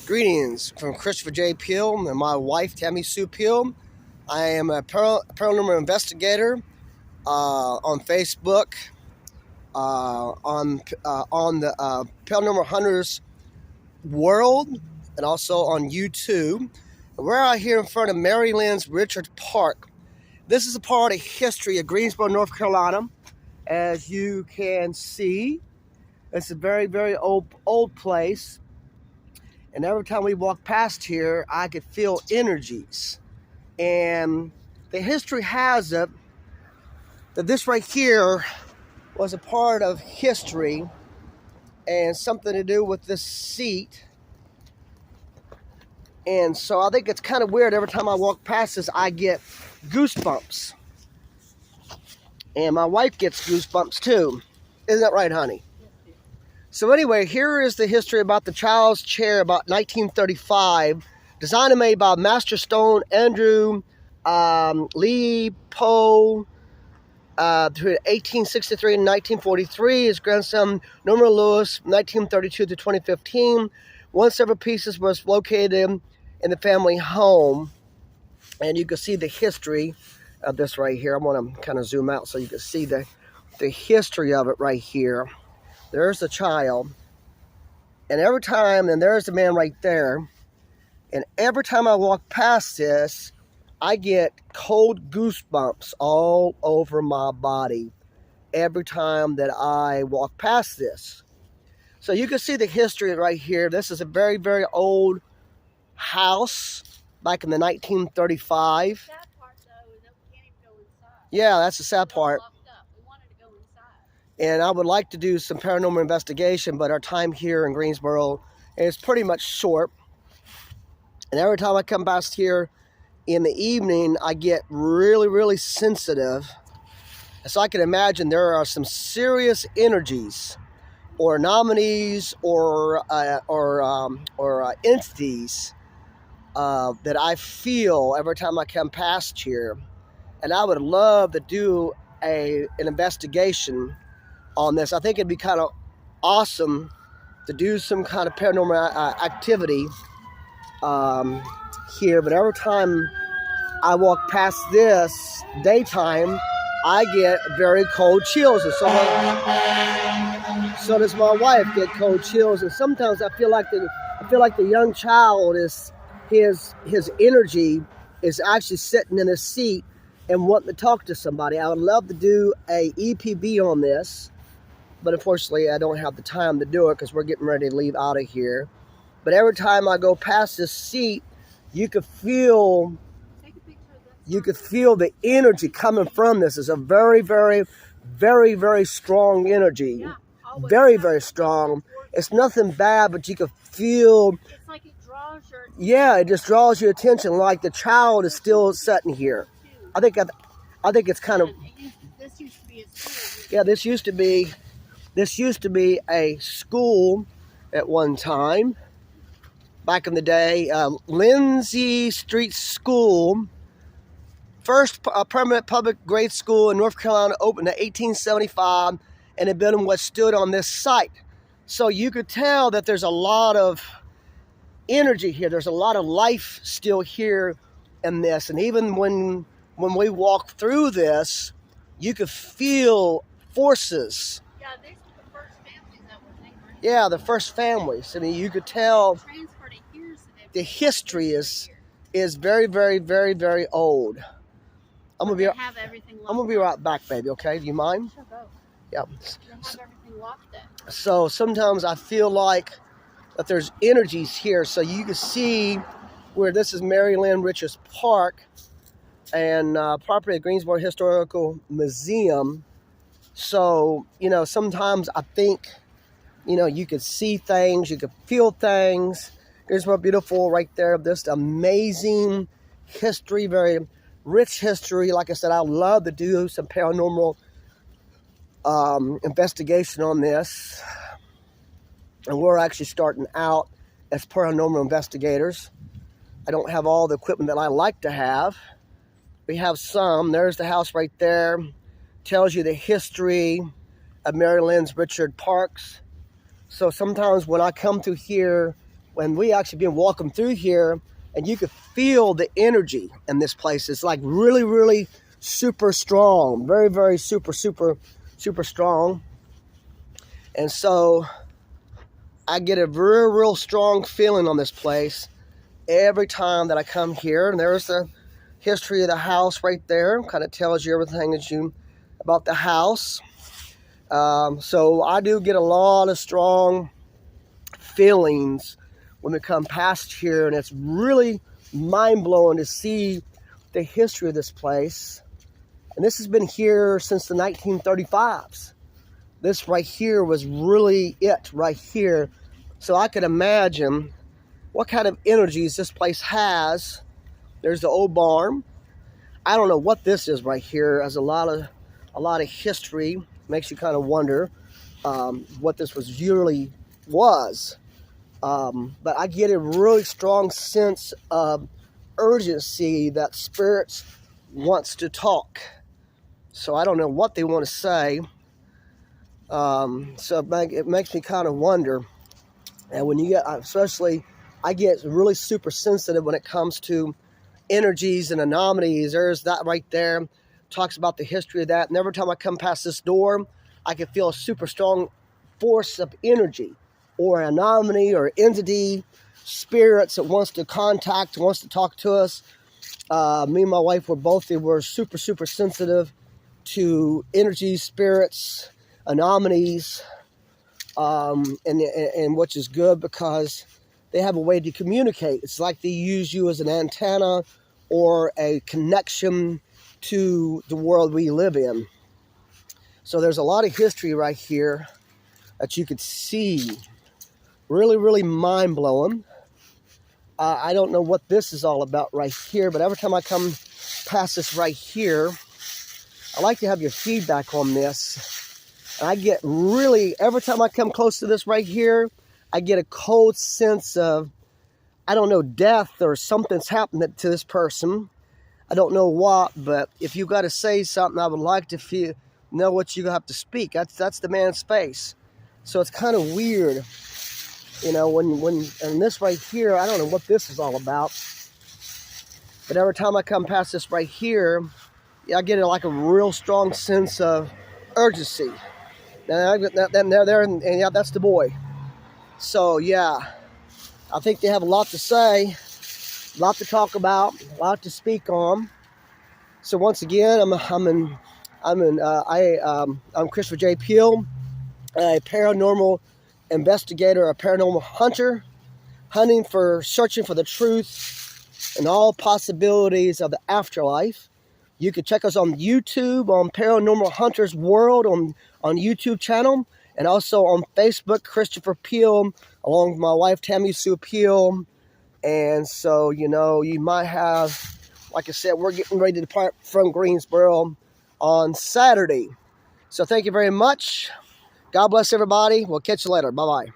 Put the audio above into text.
Greetings from Christopher J. Peel and my wife, Tammy Sue Peel. I am a paranormal investigator on Facebook, on the Paranormal Hunters World, and also on YouTube. We're out here in front of Mary Lynn's Richard Park. This is a part of history of Greensboro, North Carolina. As you can see, it's a very, very old place. And every time we walk past here, I could feel energies. And the history has it that this right here was a part of history and something to do with this seat. And so I think it's kind of weird. Every time I walk past this, I get goosebumps. And my wife gets goosebumps too. Isn't that right, honey? So anyway, here is the history about the child's chair about 1935. Designed and made by Master Stone Andrew Lee Poe through 1863 and 1943. His grandson Norman Lewis, 1932 to 2015. One several pieces was located in the family home. And you can see the history of this right here. I want to kind of zoom out so you can see the history of it right here. There's the child, and every time, and there's the man right there, and every time I walk past this, I get cold goosebumps all over my body every time that I walk past this. So you can see the history right here. This is a very, very old house back in the 1935. Sad part, though, is that we can't even go inside. Yeah, that's the sad part. We wanted to go inside. And I would like to do some paranormal investigation, but our time here in Greensboro is pretty much short. And every time I come past here in the evening, I get really, really sensitive. So I can imagine there are some serious energies or nominees or entities that I feel every time I come past here. And I would love to do an investigation on this. I think it'd be kind of awesome to do some kind of paranormal activity here, but every time I walk past this daytime, I get very cold chills, and so does my wife get cold chills. And sometimes I feel like the young child is his energy is actually sitting in his seat and wanting to talk to somebody. I would love to do a EPB on this. But unfortunately, I don't have the time to do it because we're getting ready to leave out of here. But every time I go past this seat, you could feel the energy coming from this. It's a very, very, very, very strong energy. Yeah, very, very strong. It's nothing bad, but you could feel. It's like it draws your attention. Yeah, it just draws your attention. Like the child is still sitting here. I think it's kind of. This used to be a school. Yeah, this used to be a school at one time, back in the day. Lindsay Street School, first permanent public grade school in North Carolina, opened in 1875, and the building was stood on this site. So you could tell that there's a lot of energy here. There's a lot of life still here in this. And even when we walk through this, you could feel forces. Yeah, these were the first families that were there. Yeah, the first families. I mean, you could tell Transferred it years ago. the history is very, very, very, very old. I'm gonna be right back, baby. Okay, do you mind? Sure, go. Yeah. They have everything locked up. So sometimes I feel like that there's energies here. So you can see where this is Mary Lynn Richards Park and property of Greensboro Historical Museum. So, sometimes I think, you could see things, you could feel things. Here's what beautiful right there. This amazing history, very rich history. Like I said, I love to do some paranormal investigation on this. And we're actually starting out as paranormal investigators. I don't have all the equipment that I like to have. We have some. There's the house right there. Tells you the history of Mary Lynn's Richard Parks. So sometimes when I come through here when we actually been walking through here, and you could feel the energy in this place. It's like really, really super strong, very, very super strong. And so I get a real strong feeling on this place every time that I come here. And there's the history of the house right there. Kind of tells you everything that you about the house. So I do get a lot of strong feelings when we come past here, and it's really mind-blowing to see the history of this place. And this has been here since the 1935s. This right here was really it right here. So I could imagine what kind of energies this place has. There's the old barn. I don't know what this is right here. It has a lot of history. Makes you kind of wonder what this really was. But I get a really strong sense of urgency that spirits wants to talk. So I don't know what they want to say. So it makes me kind of wonder. And when you get, especially, I get really super sensitive when it comes to energies and anomalies. There's that right there. Talks about the history of that. And every time I come past this door, I can feel a super strong force of energy, or an anomaly, or entity, spirits that wants to contact, wants to talk to us. Me and my wife were super sensitive to energy, spirits, anomalies, and which is good because they have a way to communicate. It's like they use you as an antenna or a connection to the world we live in. So there's a lot of history right here that you could see. Really mind-blowing. I don't know what this is all about right here, but every time I come past this right here, I like to have your feedback on this. And I get really, every time I come close to this right here, I get a cold sense of, I don't know, death or something's happening to this person. I don't know what, but if you got to say something, I would like to know what you have to speak. That's the man's face. So it's kind of weird. You know, and this right here, I don't know what this is all about. But every time I come past this right here, I get like a real strong sense of urgency. And yeah, that's the boy. So yeah, I think they have a lot to say, a lot to talk about, a lot to speak on. So once again, I'm Christopher J. Peel, a paranormal investigator, a paranormal hunter, searching for the truth and all possibilities of the afterlife. You can check us on YouTube, on Paranormal Hunters World on YouTube channel, and also on Facebook, Christopher Peel, along with my wife, Tammy Sue Peel. And so, you know, you might have, like I said, we're getting ready to depart from Greensboro on Saturday. So thank you very much. God bless everybody. We'll catch you later. Bye-bye.